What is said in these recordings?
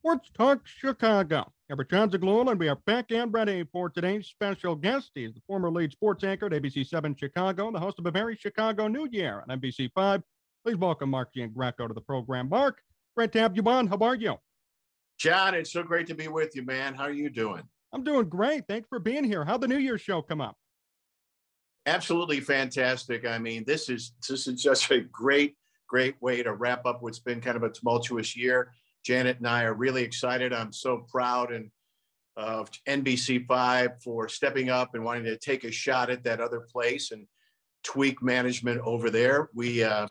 Sports Talk Chicago. Cover Jon Zaghloul, and we are back and ready for today's special guest. He is the former lead sports anchor at ABC 7 Chicago and the host of A Very Chicago New Year on NBC 5. Please welcome Mark Giangreco to the program. Mark, great to have you on. How are you? John, it's so great to be with you, man. How are you doing? I'm doing great. Thanks for being here. How'd the New Year's show come up? Absolutely fantastic. I mean, this is just a great way to wrap up what's been kind of a tumultuous year. Janet and I are really excited. I'm so proud of NBC5 for stepping up and wanting to take a shot at that other place and tweak management over there. We have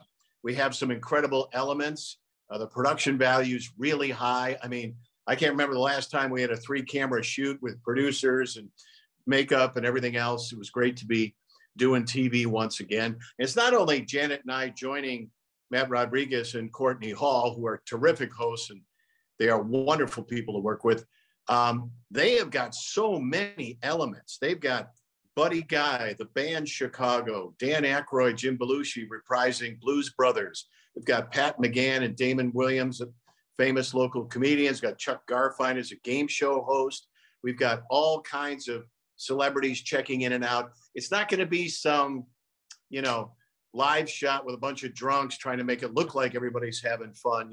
some incredible elements. The production value is really high. I mean, I can't remember the last time we had a 3-camera shoot with producers and makeup and everything else. It was great to be doing TV once again. And it's not only Janet and I joining Matt Rodriguez and Courtney Hall, who are terrific hosts, and they are wonderful people to work with. They have got so many elements. They've got Buddy Guy, the band Chicago, Dan Aykroyd, Jim Belushi reprising Blues Brothers. We've got Pat McGann and Damon Williams, famous local comedians. We've got Chuck Garfien as a game show host. We've got all kinds of celebrities checking in and out. It's not going to be some, live shot with a bunch of drunks trying to make it look like everybody's having fun,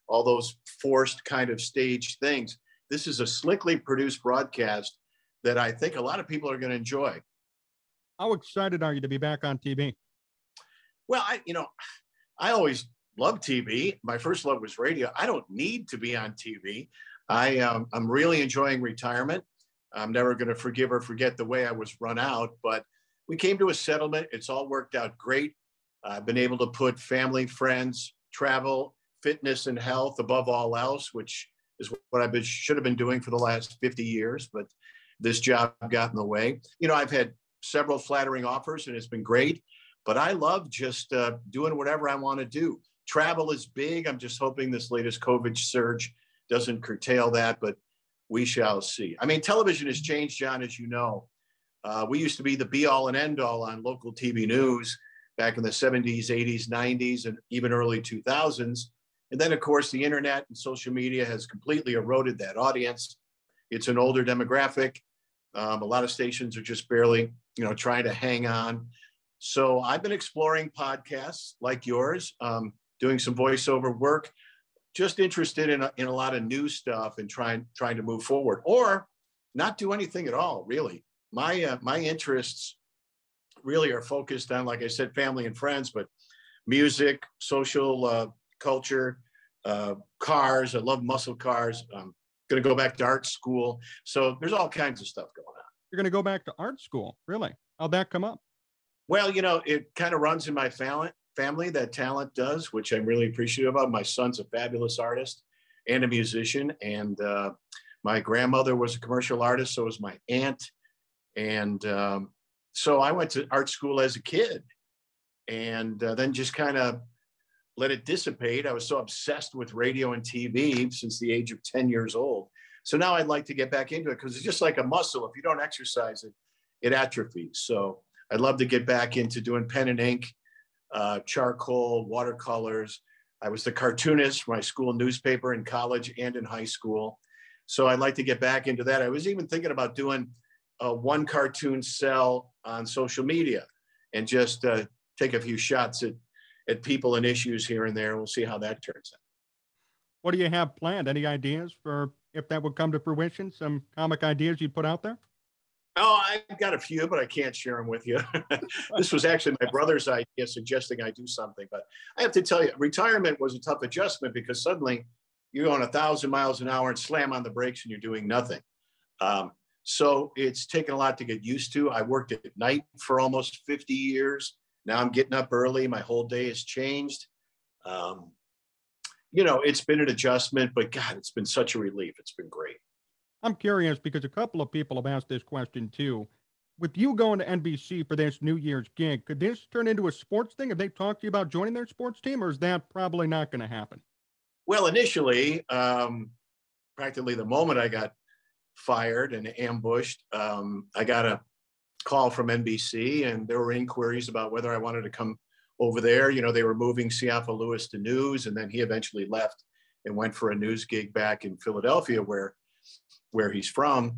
all those forced kind of staged things. This is a slickly produced broadcast that I think a lot of people are going to enjoy. How excited are you to be back on TV? Well, I always loved TV. My first love was radio. I don't need to be on TV. I'm really enjoying retirement. I'm never going to forgive or forget the way I was run out, but we came to a settlement. It's all worked out great. I've been able to put family, friends, travel, fitness, and health above all else, which is what I should have been doing for the last 50 years, but this job got in the way. I've had several flattering offers, and it's been great, but I love just doing whatever I want to do. Travel is big. I'm just hoping this latest COVID surge doesn't curtail that, but we shall see. I mean, television has changed, John, as you know. We used to be the be-all and end-all on local TV news back in the 70s, 80s, 90s, and even early 2000s. And then, of course, the internet and social media has completely eroded that audience. It's an older demographic. A lot of stations are just barely, trying to hang on. So I've been exploring podcasts like yours, doing some voiceover work, just interested in a lot of new stuff and trying to move forward, or not do anything at all, really. My interests really are focused on, like I said, family and friends, but music, social culture, cars. I love muscle cars. I'm going to go back to art school. So there's all kinds of stuff going on. You're going to go back to art school? Really? How'd that come up? Well, it kind of runs in my family, that talent does, which I'm really appreciative of. My son's a fabulous artist and a musician. And my grandmother was a commercial artist. So was my aunt. And so I went to art school as a kid and then just kind of let it dissipate. I was so obsessed with radio and TV since the age of 10 years old. So now I'd like to get back into it because it's just like a muscle. If you don't exercise it, it atrophies. So I'd love to get back into doing pen and ink, charcoal, watercolors. I was the cartoonist for my school newspaper in college and in high school. So I'd like to get back into that. I was even thinking about doing one cartoon cell on social media and just take a few shots at people and issues here and there. We'll see how that turns out. What do you have planned? Any ideas for if that would come to fruition? Some comic ideas you'd put out there? Oh, I've got a few, but I can't share them with you. This was actually my brother's idea suggesting I do something. But I have to tell you, retirement was a tough adjustment because suddenly you're going 1,000 miles an hour and slam on the brakes and you're doing nothing. So it's taken a lot to get used to. I worked at night for almost 50 years. Now I'm getting up early. My whole day has changed. It's been an adjustment, but God, it's been such a relief. It's been great. I'm curious because a couple of people have asked this question too. With you going to NBC for this New Year's gig, could this turn into a sports thing? Have they talked to you about joining their sports team, or is that probably not going to happen? Well, initially, practically the moment I got fired and ambushed, I got a call from NBC, and there were inquiries about whether I wanted to come over there. They were moving Siafa Lewis to news, and then he eventually left and went for a news gig back in Philadelphia, where he's from.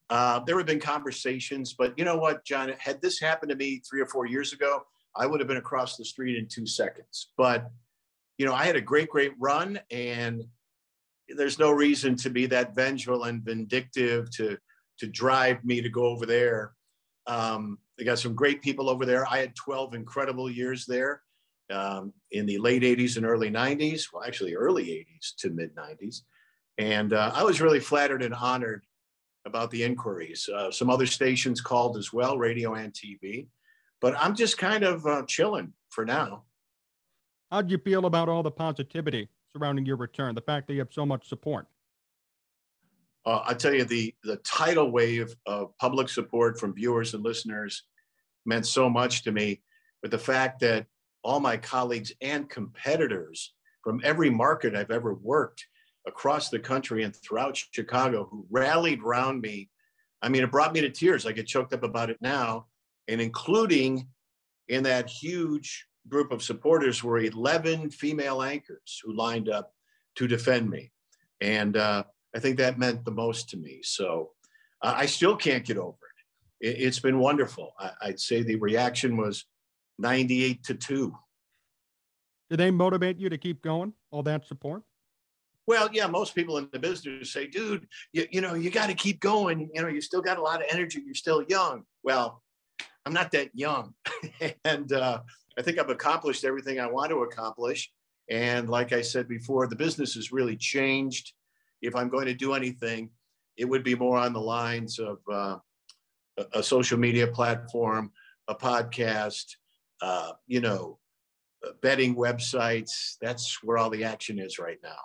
There have been conversations, but you know what, John, had this happened to me 3 or 4 years ago, I would have been across the street in 2 seconds. But, you know, I had a great run, and there's no reason to be that vengeful and vindictive to drive me to go over there. They got some great people over there. I had 12 incredible years there in the late 80s and early 90s. Well, actually early 80s to mid 90s. And I was really flattered and honored about the inquiries. Some other stations called as well, radio and TV. But I'm just kind of chilling for now. How do you feel about all the positivity surrounding your return, the fact that you have so much support? I tell you, the tidal wave of public support from viewers and listeners meant so much to me, with the fact that all my colleagues and competitors from every market I've ever worked across the country and throughout Chicago who rallied around me. I mean, it brought me to tears. I get choked up about it now. And including in that huge group of supporters were 11 female anchors who lined up to defend me. And I think that meant the most to me. So I still can't get over it. It's been wonderful. I'd say the reaction was 98-2. Do they motivate you to keep going, all that support? Well, yeah, most people in the business say, dude, you know, you got to keep going. You know, you still got a lot of energy. You're still young. Well, I'm not that young. And I think I've accomplished everything I want to accomplish. And like I said before, the business has really changed. If I'm going to do anything, it would be more on the lines of a social media platform, a podcast, you know, betting websites. That's where all the action is right now.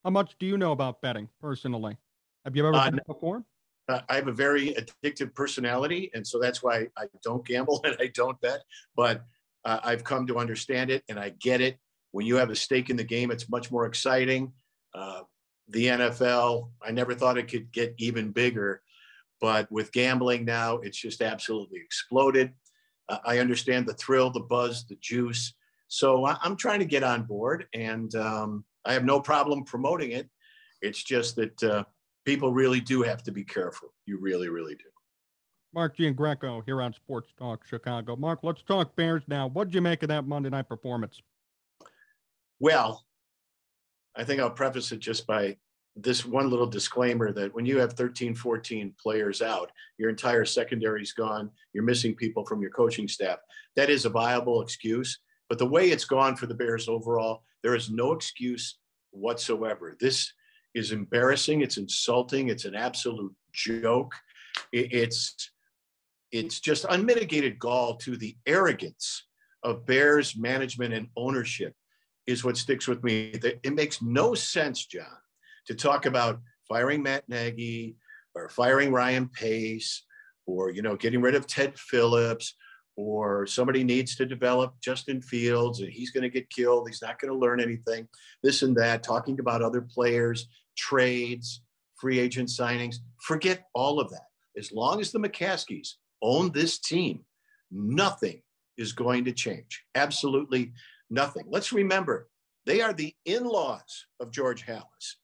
How much do you know about betting personally? Have you ever bet before? I have a very addictive personality, and so that's why I don't gamble and I don't bet. But I've come to understand it, and I get it. When you have a stake in the game, it's much more exciting. The NFL, I never thought it could get even bigger, but with gambling now, it's just absolutely exploded. I understand the thrill, the buzz, the juice. So I'm trying to get on board, and I have no problem promoting it. It's just that people really do have to be careful. You really, really do. Mark Giangreco here on Sports Talk Chicago. Mark, let's talk Bears now. What did you make of that Monday night performance? Well, I think I'll preface it just by this one little disclaimer that when you have 13, 14 players out, your entire secondary's gone, you're missing people from your coaching staff. That is a viable excuse. But the way it's gone for the Bears overall, there is no excuse whatsoever. This is embarrassing. It's insulting. It's an absolute joke. It's just unmitigated gall to the arrogance of Bears management and ownership is what sticks with me. It makes no sense, John, to talk about firing Matt Nagy or firing Ryan Pace or, you know, getting rid of Ted Phillips, or somebody needs to develop Justin Fields and he's going to get killed. He's not going to learn anything, this and that, talking about other players, trades, free agent signings. Forget all of that. As long as the Mccaskey'S own this team, nothing is going to change. Absolutely nothing. Let's remember, they are the in-laws of George Halas.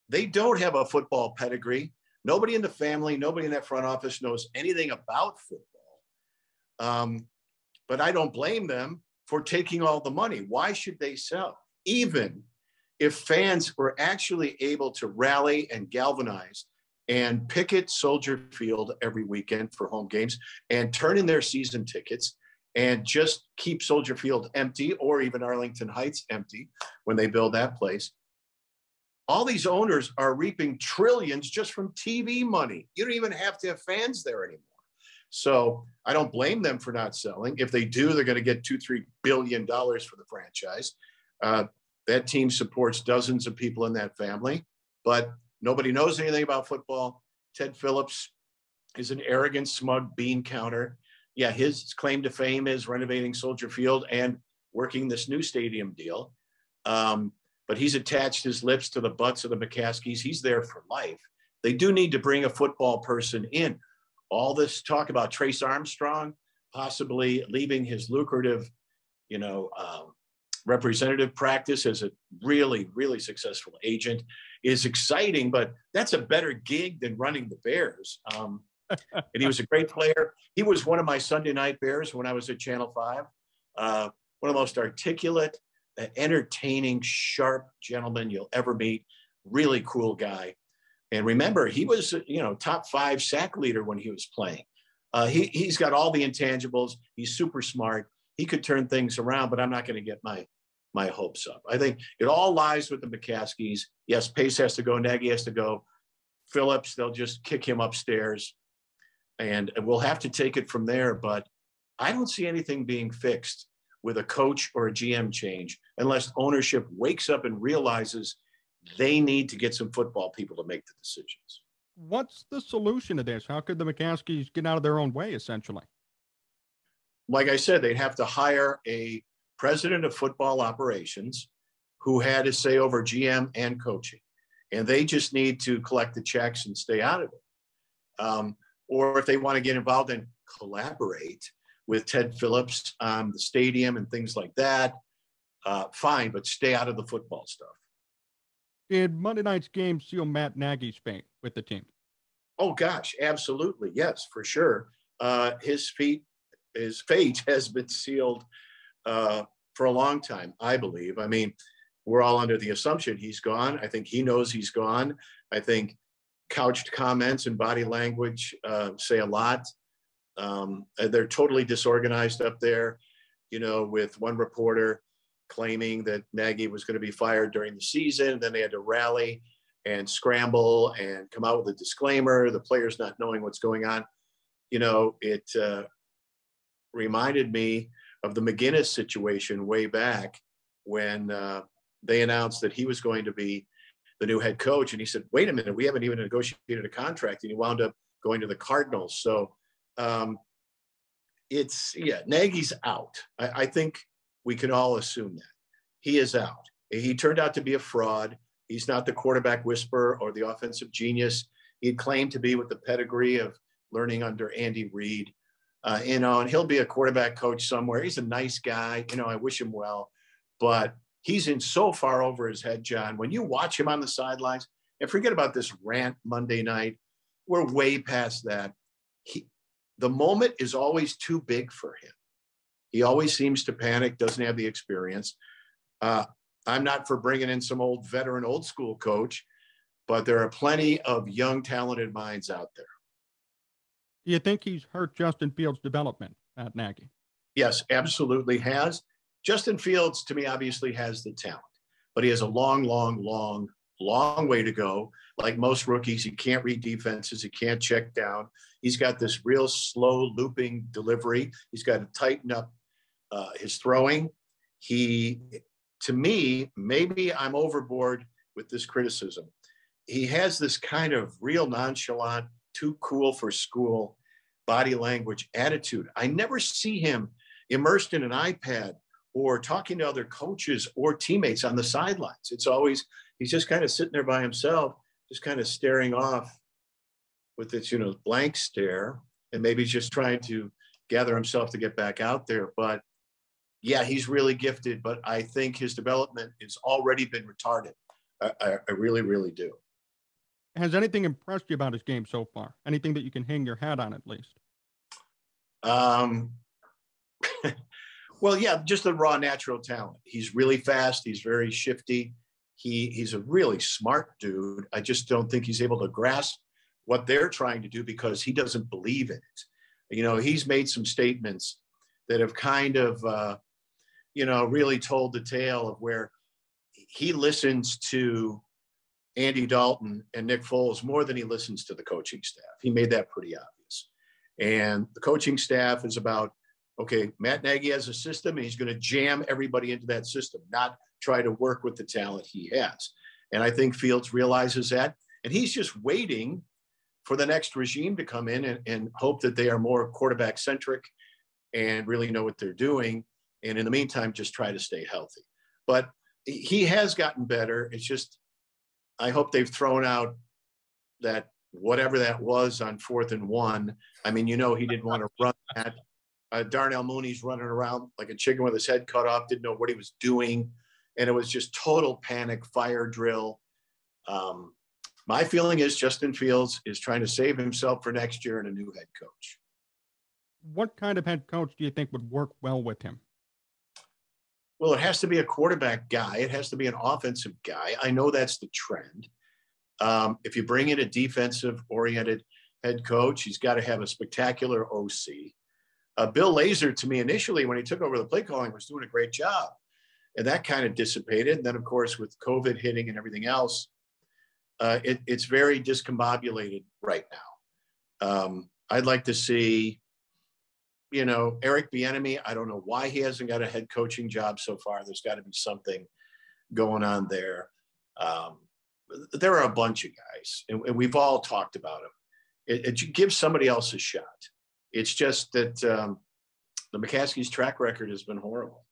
They don't have a football pedigree. Nobody in the family, nobody in that front office knows anything about football. But I don't blame them for taking all the money. Why should they sell? Even if fans were actually able to rally and galvanize and picket Soldier Field every weekend for home games and turn in their season tickets and just keep Soldier Field empty, or even Arlington Heights empty when they build that place. All these owners are reaping trillions just from TV money. You don't even have to have fans there anymore. So I don't blame them for not selling. If they do, they're going to get $2-3 billion for the franchise. That team supports dozens of people in that family, but nobody knows anything about football. Ted Phillips is an arrogant, smug bean counter. Yeah, his claim to fame is renovating Soldier Field and working this new stadium deal. But he's attached his lips to the butts of the Mccaskey'S. He's there for life. They do need to bring a football person in. All this talk about Trace Armstrong possibly leaving his lucrative, representative practice as a really, really successful agent is exciting, but that's a better gig than running the Bears. And he was a great player. He was one of my Sunday night Bears when I was at Channel 5. One of the most articulate, entertaining, sharp gentlemen you'll ever meet. Really cool guy. And remember, he was, top 5 sack leader when he was playing. He's got all the intangibles. He's super smart. He could turn things around, but I'm not going to get my hopes up. I think it all lies with the Mccaskey'S. Yes, Pace has to go. Nagy has to go. Phillips, they'll just kick him upstairs. And we'll have to take it from there. But I don't see anything being fixed with a coach or a GM change unless ownership wakes up and realizes they need to get some football people to make the decisions. What's the solution to this? How could the Mccaskey'S get out of their own way, essentially? Like I said, they'd have to hire a president of football operations who had a say over GM and coaching. And they just need to collect the checks and stay out of it. Or if they want to get involved and collaborate with Ted Phillips on the stadium and things like that, fine, but stay out of the football stuff. Did Monday night's game seal Matt Nagy's fate with the team? Oh, gosh, absolutely. Yes, for sure. His fate has been sealed for a long time, I believe. I mean, we're all under the assumption he's gone. I think he knows he's gone. I think couched comments and body language say a lot. They're totally disorganized up there, with one reporter claiming that Nagy was going to be fired during the season. Then they had to rally and scramble and come out with a disclaimer, the players not knowing what's going on. It reminded me of the McGinnis situation way back when they announced that he was going to be the new head coach. And he said, wait a minute, we haven't even negotiated a contract. And he wound up going to the Cardinals. So Nagy's out. I think we can all assume that. He is out. He turned out to be a fraud. He's not the quarterback whisperer or the offensive genius he'd claimed to be with the pedigree of learning under Andy Reid. And he'll be a quarterback coach somewhere. He's a nice guy. I wish him well. But he's in so far over his head, John. When you watch him on the sidelines, and forget about this rant Monday night, we're way past that. The moment is always too big for him. He always seems to panic, doesn't have the experience. I'm not for bringing in some old veteran, old school coach, but there are plenty of young, talented minds out there. Do you think he's hurt Justin Fields' development at Nagy? Yes, absolutely has. Justin Fields, to me, obviously has the talent, but he has a long way to go. Like most rookies, he can't read defenses. He can't check down. He's got this real slow looping delivery. He's got to tighten up his throwing. To me, maybe I'm overboard with this criticism. He has this kind of real nonchalant, too cool for school body language attitude. I never see him immersed in an iPad or talking to other coaches or teammates on the sidelines. It's always, he's just kind of sitting there by himself, just kind of staring off with this, blank stare. And maybe he's just trying to gather himself to get back out there. But yeah, he's really gifted, but I think his development has already been retarded. I really, really do. Has anything impressed you about his game so far? Anything that you can hang your hat on at least? Well, yeah, just the raw natural talent. He's really fast. He's very shifty. He's a really smart dude. I just don't think he's able to grasp what they're trying to do because he doesn't believe in it. He's made some statements that have kind of, really told the tale of where he listens to Andy Dalton and Nick Foles more than he listens to the coaching staff. He made that pretty obvious. And the coaching staff is about, okay, Matt Nagy has a system and he's going to jam everybody into that system, not try to work with the talent he has. And I think Fields realizes that. And he's just waiting for the next regime to come in and hope that they are more quarterback centric and really know what they're doing. And in the meantime, just try to stay healthy. But he has gotten better. It's just, I hope they've thrown out that whatever that was on 4th and 1. I mean, he didn't want to run that. Darnell Mooney's running around like a chicken with his head cut off, didn't know what he was doing. And it was just total panic, fire drill. My feeling is Justin Fields is trying to save himself for next year and a new head coach. What kind of head coach do you think would work well with him? Well, it has to be a quarterback guy. It has to be an offensive guy. I know that's the trend. If you bring in a defensive-oriented head coach, he's got to have a spectacular OC. Bill Lazor, to me, initially, when he took over the play calling, was doing a great job. And that kind of dissipated. And then, of course, with COVID hitting and everything else, it's very discombobulated right now. I'd like to see, Eric Bieniemy. I don't know why he hasn't got a head coaching job so far. There's got to be something going on there. There are a bunch of guys, and we've all talked about them. It gives somebody else a shot. It's just that the Mccaskey's track record has been horrible.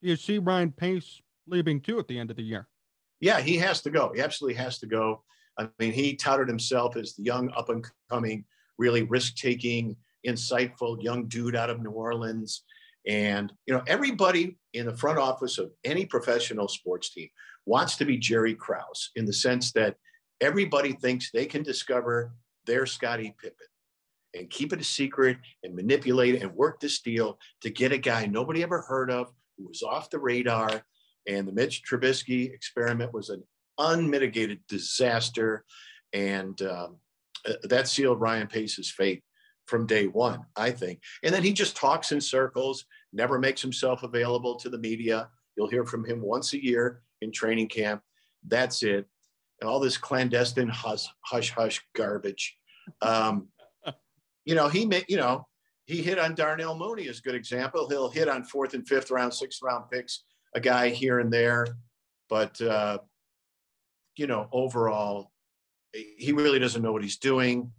You see Ryan Pace leaving too at the end of the year. Yeah, he has to go. He absolutely has to go. I mean, he touted himself as the young, up-and-coming, really risk-taking, insightful young dude out of New Orleans. And, everybody in the front office of any professional sports team wants to be Jerry Krause in the sense that everybody thinks they can discover their Scottie Pippen and keep it a secret and manipulate it and work this deal to get a guy nobody ever heard of who was off the radar. And the Mitch Trubisky experiment was an unmitigated disaster. And that sealed Ryan Pace's fate from day one, I think. And then he just talks in circles, never makes himself available to the media. You'll hear from him once a year in training camp. That's it. And all this clandestine hush garbage. He hit on Darnell Mooney is a good example. He'll hit on 4th and 5th round, 6th round picks, a guy here and there. But, overall, he really doesn't know what he's doing.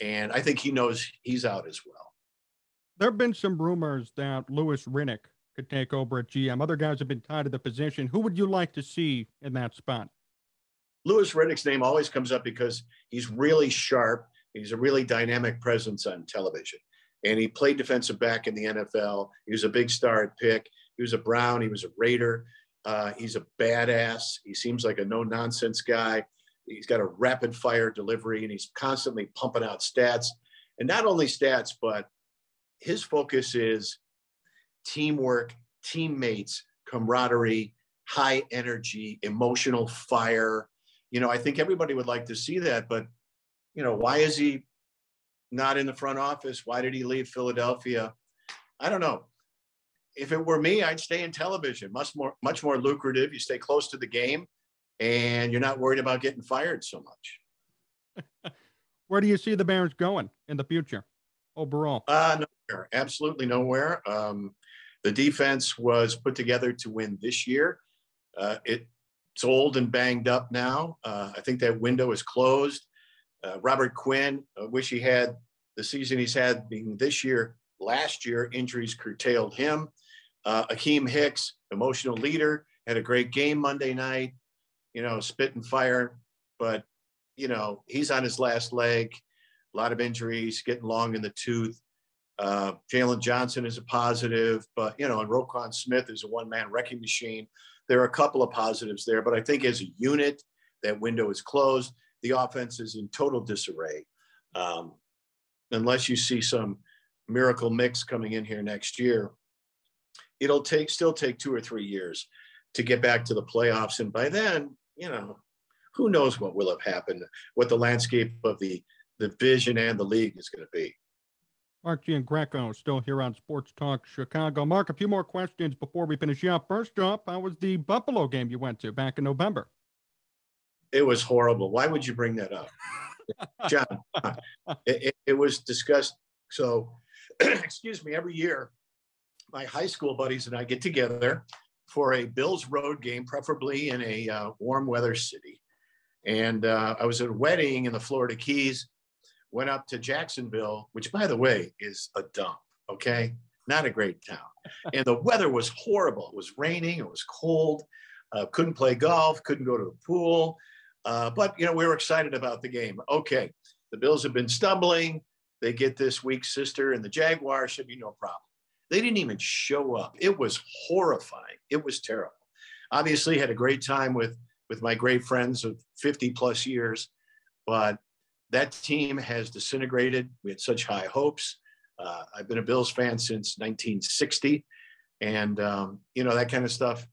And I think he knows he's out as well. There have been some rumors that Louis Riddick could take over at GM. Other guys have been tied to the position. Who would you like to see in that spot? Louis Riddick's name always comes up because he's really sharp. He's a really dynamic presence on television. And he played defensive back in the NFL. He was a big star at Pick. He was a Brown. He was a Raider. He's a badass. He seems like a no-nonsense guy. He's got a rapid-fire delivery, and he's constantly pumping out stats. And not only stats, but his focus is teamwork, teammates, camaraderie, high energy, emotional fire. I think everybody would like to see that, but, why is he not in the front office? Why did he leave Philadelphia? I don't know. If it were me, I'd stay in television. Much more lucrative. You stay close to the game, and you're not worried about getting fired so much. Where do you see the Bears going in the future overall? Nowhere. Absolutely nowhere. The defense was put together to win this year. It's old and banged up now. I think that window is closed. Robert Quinn, I wish he had the season he's had being this year. Last year, injuries curtailed him. Akeem Hicks, emotional leader, had a great game Monday night, spit and fire. But, he's on his last leg, a lot of injuries, getting long in the tooth. Jalen Johnson is a positive, but, and Roquan Smith is a one-man wrecking machine. There are a couple of positives there, but I think as a unit, that window is closed. The offense is in total disarray. Unless you see some miracle mix coming in here next year, it'll still take 2 or 3 years to get back to the playoffs. And by then, who knows what will have happened, what the landscape of the division and the league is going to be. Mark Giangreco still here on Sports Talk Chicago. Mark, a few more questions before we finish up. First off, how was the Buffalo game you went to back in November? It was horrible. Why would you bring that up? John, it was discussed. So, excuse me, every year, my high school buddies and I get together for a Bills road game, preferably in a warm weather city. And I was at a wedding in the Florida Keys, went up to Jacksonville, which, by the way, is a dump, okay? Not a great town. And the weather was horrible. It was raining. It was cold. Couldn't play golf. Couldn't go to the pool. But, we were excited about the game. Okay, the Bills have been stumbling. they get this weak sister, and the Jaguars should be no problem. They didn't even show up. It was horrifying. It was terrible. Obviously, had a great time with my great friends of 50 plus years, but that team has disintegrated. We had such high hopes. I've been a Bills fan since 1960. And, that kind of stuff,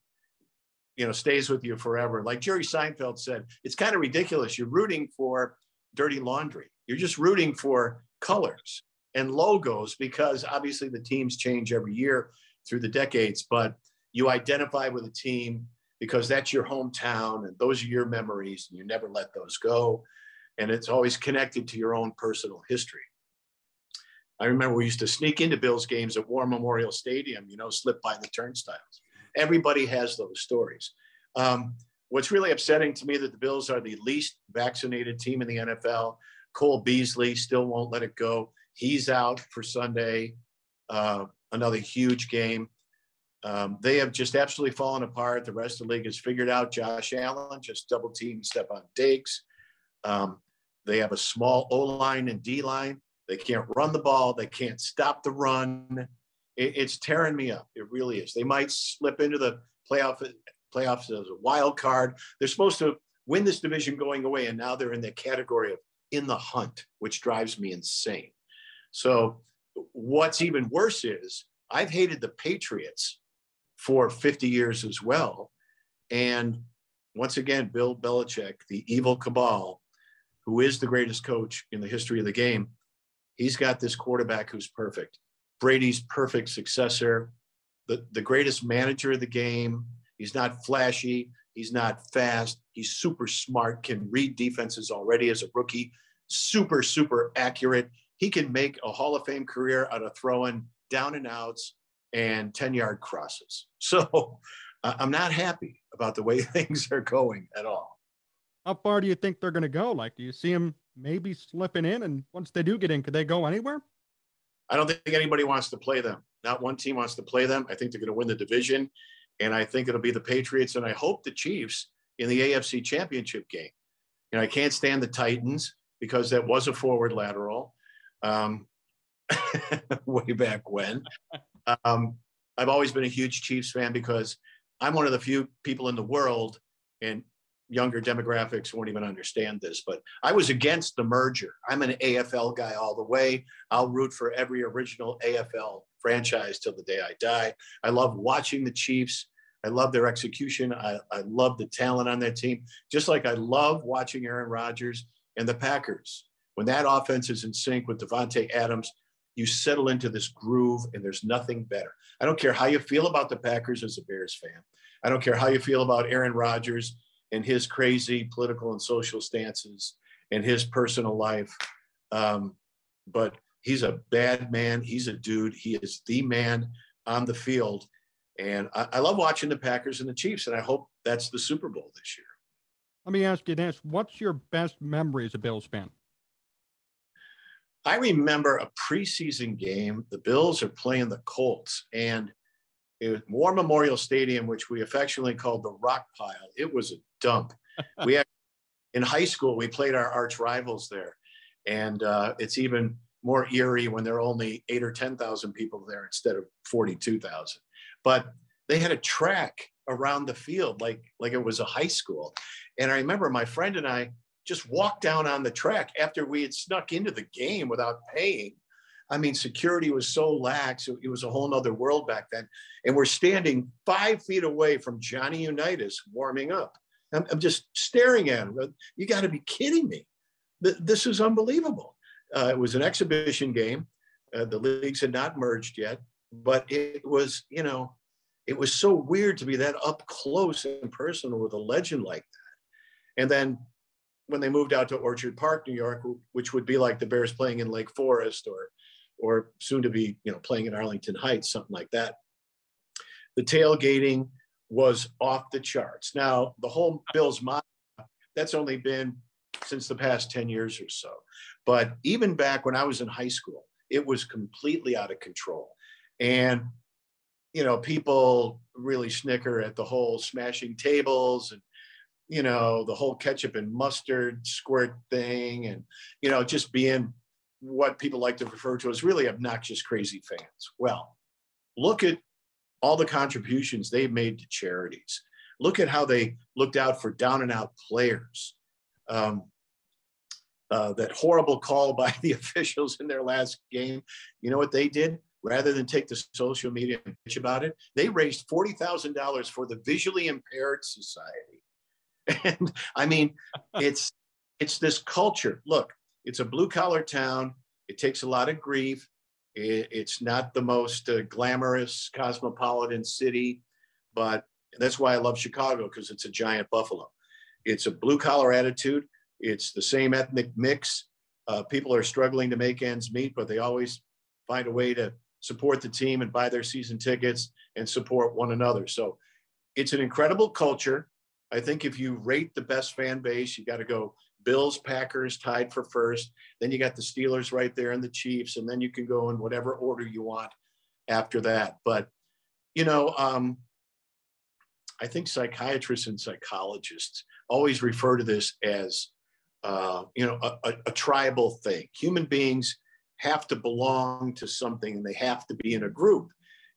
stays with you forever. Like Jerry Seinfeld said, it's kind of ridiculous. You're rooting for dirty laundry. You're just rooting for colors and logos because obviously the teams change every year through the decades, but you identify with a team because that's your hometown and those are your memories and you never let those go. And it's always connected to your own personal history. I remember we used to sneak into Bills games at War Memorial Stadium, slip by the turnstiles. Everybody has those stories. What's really upsetting to me that the Bills are the least vaccinated team in the NFL. Cole Beasley still won't let it go. He's out for Sunday, another huge game. They have just absolutely fallen apart. The rest of the league has figured out Josh Allen, just double team Stephon Diggs. They have a small O-line and D-line. They can't run the ball. They can't stop the run. It's tearing me up. It really is. They might slip into the playoffs as a wild card. They're supposed to win this division going away, and now they're in the category of in the hunt, which drives me insane. So what's even worse is I've hated the Patriots for 50 years as well. And once again, Bill Belichick, the evil cabal, who is the greatest coach in the history of the game, he's got this quarterback who's perfect. Brady's perfect successor, the greatest manager of the game. He's not flashy. He's not fast. He's super smart, can read defenses already as a rookie, super, super accurate. He can make a Hall of Fame career out of throwing down and outs and 10-yard crosses. So I'm not happy about the way things are going at all. How far do you think they're going to go? Like, do you see them maybe slipping in? And once they do get in, could they go anywhere? I don't think anybody wants to play them. Not one team wants to play them. I think they're going to win the division. And I think it'll be the Patriots. And I hope the Chiefs in the AFC Championship game. I can't stand the Titans because that was a forward lateral way back when. I've always been a huge Chiefs fan because I'm one of the few people in the world, and younger demographics won't even understand this, but I was against the merger. I'm an AFL guy all the way. I'll root for every original AFL franchise till the day I die. I love watching the Chiefs. I love their execution. I love the talent on that team, just like I love watching Aaron Rodgers and the Packers. When that offense is in sync with Devontae Adams, you settle into this groove and there's nothing better. I don't care how you feel about the Packers as a Bears fan. I don't care how you feel about Aaron Rodgers and his crazy political and social stances and his personal life. But he's a bad man. He's a dude. He is the man on the field. And I love watching the Packers and the Chiefs, and I hope that's the Super Bowl this year. Let me ask you this. What's your best memory as a Bills fan? I remember a preseason game. The Bills are playing the Colts, and it was War Memorial Stadium, which we affectionately called the Rock Pile. It was a dump. We had, in high school, we played our arch rivals there, and it's even more eerie when there are only 8,000 or 10,000 people there instead of 42,000. But they had a track around the field like it was a high school, and I remember my friend and I just walked down on the track after we had snuck into the game without paying. I mean, security was so lax. It was a whole nother world back then. And we're standing 5 feet away from Johnny Unitas warming up. I'm just staring at him. You got to be kidding me. This is unbelievable. It was an exhibition game. The leagues had not merged yet, but it was, it was so weird to be that up close and personal with a legend like that. And then when they moved out to Orchard Park, New York, which would be like the Bears playing in Lake Forest or soon to be, playing in Arlington Heights, something like that. The tailgating was off the charts. Now, the whole Bills model, that's only been since the past 10 years or so. But even back when I was in high school, it was completely out of control. And, people really snicker at the whole smashing tables and, the whole ketchup and mustard squirt thing and, just being what people like to refer to as really obnoxious, crazy fans. Well, look at all the contributions they've made to charities. Look at how they looked out for down and out players. That horrible call by the officials in their last game. You know what they did? Rather than take to social media and bitch about it, they raised $40,000 for the Visually Impaired Society. And I mean, it's this culture. Look, it's a blue collar town. It takes a lot of grief. It's not the most glamorous cosmopolitan city, but that's why I love Chicago, because it's a giant buffalo. It's a blue collar attitude. It's the same ethnic mix. People are struggling to make ends meet, but they always find a way to support the team and buy their season tickets and support one another. So it's an incredible culture. I think if you rate the best fan base, you got to go Bills, Packers tied for first. Then you got the Steelers right there and the Chiefs. And then you can go in whatever order you want after that. But, you know, I think psychiatrists and psychologists always refer to this as, a tribal thing. Human beings have to belong to something, and they have to be in a group.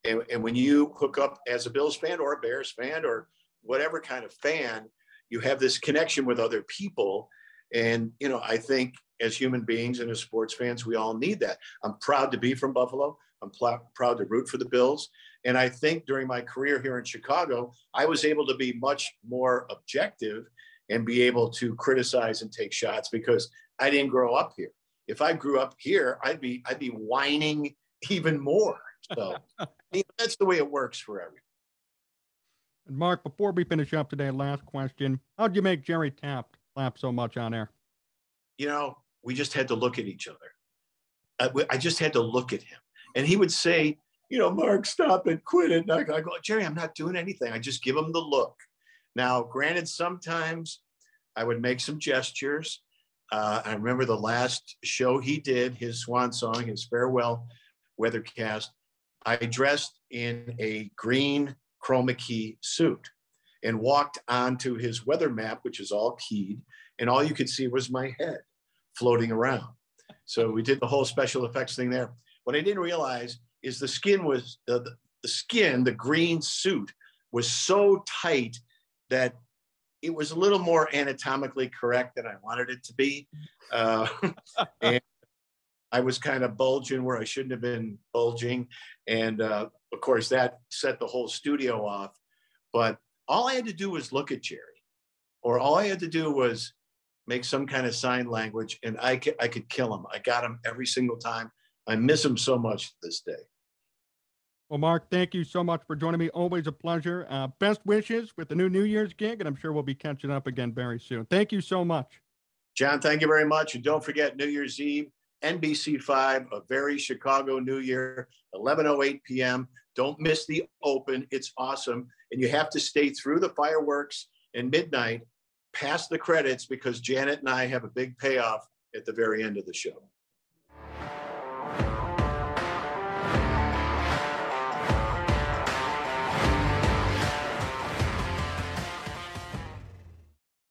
And when you hook up as a Bills fan or a Bears fan or whatever kind of fan, you have this connection with other people. And, you know, I think as human beings and as sports fans, we all need that. I'm proud to be from Buffalo. I'm proud to root for the Bills. And I think during my career here in Chicago, I was able to be much more objective and be able to criticize and take shots because I didn't grow up here. If I grew up here, I'd be whining even more. So that's the way it works for everyone. And Mark, before we finish up today, last question. How'd you make Jerry Taft laugh so much on air? You know, we just had to look at each other. I just had to look at him. And he would say, you know, Mark, stop it, quit it. And I go, Jerry, I'm not doing anything. I just give him the look. Now, granted, sometimes I would make some gestures. I remember the last show he did, his swan song, his farewell weathercast. I dressed in a green chroma key suit and walked onto his weather map, which is all keyed, and all you could see was my head floating around. So we did the whole special effects thing there. What I didn't realize is the skin was the green suit was so tight that it was a little more anatomically correct than I wanted it to be. And I was kind of bulging where I shouldn't have been bulging. And of course, that set the whole studio off. But all I had to do was look at Jerry, or all I had to do was make some kind of sign language, and I could kill him. I got him every single time. I miss him so much to this day. Well, Mark, thank you so much for joining me. Always a pleasure. Best wishes with the New Year's gig, and I'm sure we'll be catching up again very soon. Thank you so much. John, thank you very much. And don't forget New Year's Eve, NBC5, A Very Chicago New Year, 11:08 p.m. Don't miss the open. It's awesome. And you have to stay through the fireworks and midnight, past the credits, because Janet and I have a big payoff at the very end of the show.